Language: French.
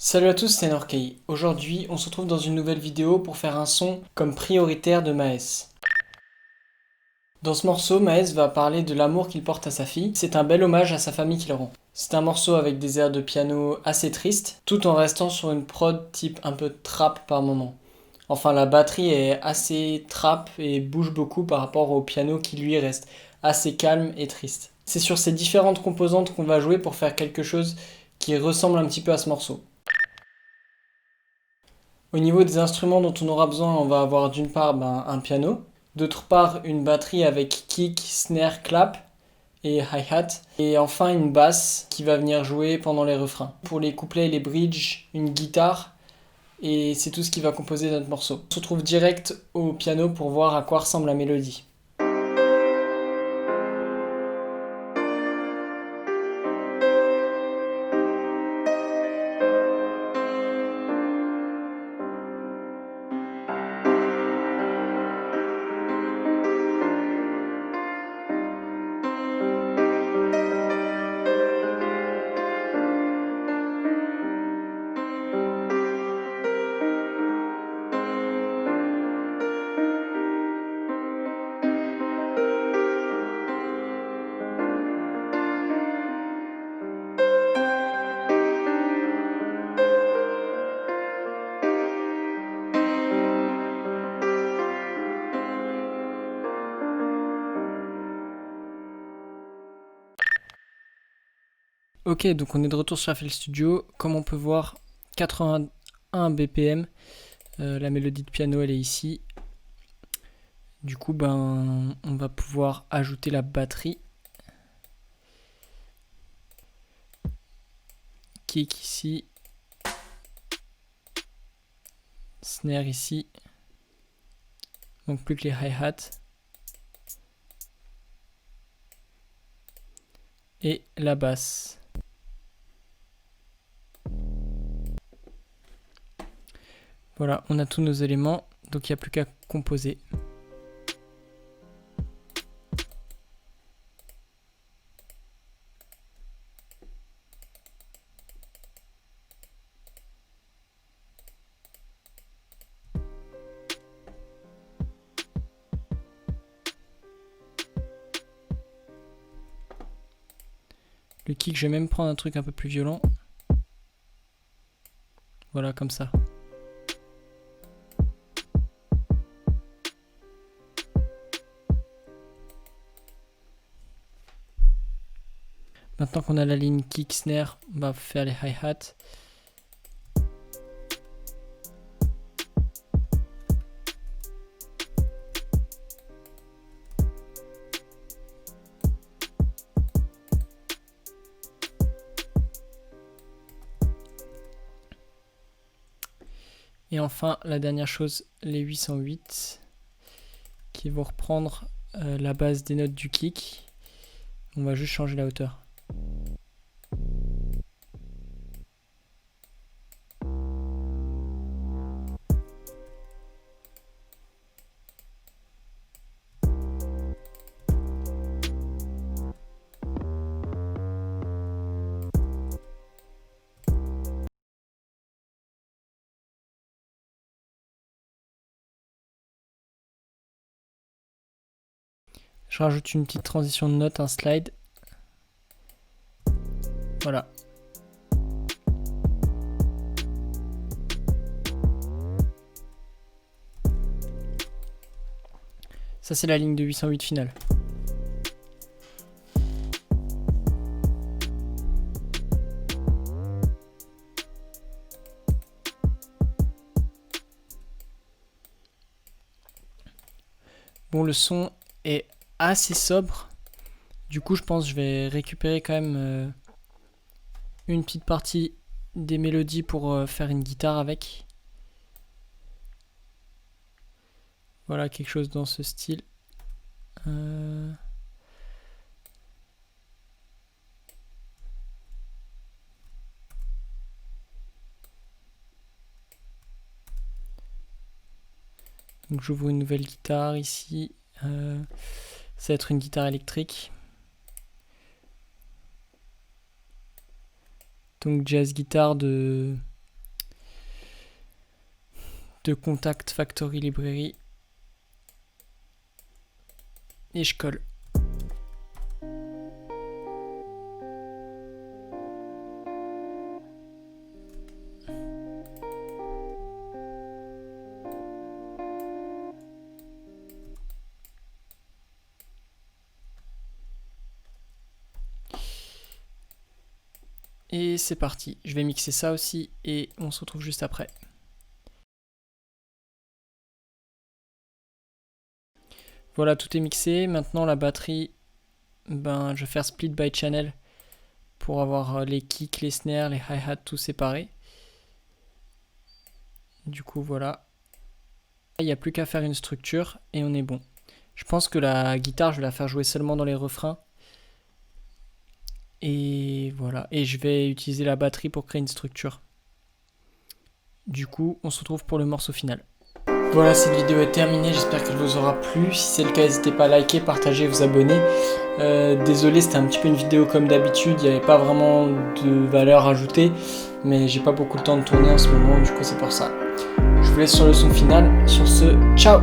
Salut à tous, c'est Norkay. Aujourd'hui, on se retrouve dans une nouvelle vidéo pour faire un son comme prioritaire de Maes. Dans ce morceau, Maes va parler de l'amour qu'il porte à sa fille. C'est un bel hommage à sa famille qu'il rend. C'est un morceau avec des airs de piano assez tristes, tout en restant sur une prod type un peu trap par moment. Enfin, la batterie est assez trap et bouge beaucoup par rapport au piano qui lui reste assez calme et triste. C'est sur ces différentes composantes qu'on va jouer pour faire quelque chose qui ressemble un petit peu à ce morceau. Au niveau des instruments dont on aura besoin, on va avoir d'une part un piano, d'autre part une batterie avec kick, snare, clap et hi-hat, et enfin une basse qui va venir jouer pendant les refrains. Pour les couplets et les bridges, une guitare, et c'est tout ce qui va composer notre morceau. On se retrouve direct au piano pour voir à quoi ressemble la mélodie. Ok, donc on est de retour sur FL Studio. Comme on peut voir, 81 BPM. La mélodie de piano, elle est ici. Du coup, on va pouvoir ajouter la batterie. Kick ici. Snare ici. Donc plus que les hi-hats. Et la basse. Voilà, on a tous nos éléments, donc il n'y a plus qu'à composer. Le kick, je vais même prendre un truc un peu plus violent. Voilà, comme ça. Maintenant qu'on a la ligne kick snare, on va faire les hi-hats. Et enfin, la dernière chose, les 808 qui vont reprendre la base des notes du kick. On va juste changer la hauteur. Je rajoute une petite transition de note, un slide. Voilà. Ça, c'est la ligne de 808 finale. Bon, le son est assez sobre. Du coup, je pense que je vais récupérer quand même une petite partie des mélodies pour faire une guitare avec. Voilà, quelque chose dans ce style. Donc j'ouvre une nouvelle guitare ici. Ça va être une guitare électrique. Donc jazz guitare de de Contact Factory Librairie. Et je colle. Et c'est parti, je vais mixer ça aussi et on se retrouve juste après. Voilà, tout est mixé. Maintenant la batterie, je vais faire split by channel pour avoir les kicks, les snares, les hi-hats tout séparés. Du coup voilà. Il n'y a plus qu'à faire une structure et on est bon. Je pense que la guitare, je vais la faire jouer seulement dans les refrains. Et voilà, et je vais utiliser la batterie pour créer une structure. Du coup, on se retrouve pour le morceau final. Voilà, cette vidéo est terminée, j'espère qu'elle vous aura plu. Si c'est le cas, n'hésitez pas à liker, partager, vous abonner. Désolé, c'était un petit peu une vidéo comme d'habitude, il n'y avait pas vraiment de valeur ajoutée, mais j'ai pas beaucoup de temps de tourner en ce moment, du coup c'est pour ça. Je vous laisse sur le son final. Sur ce, ciao!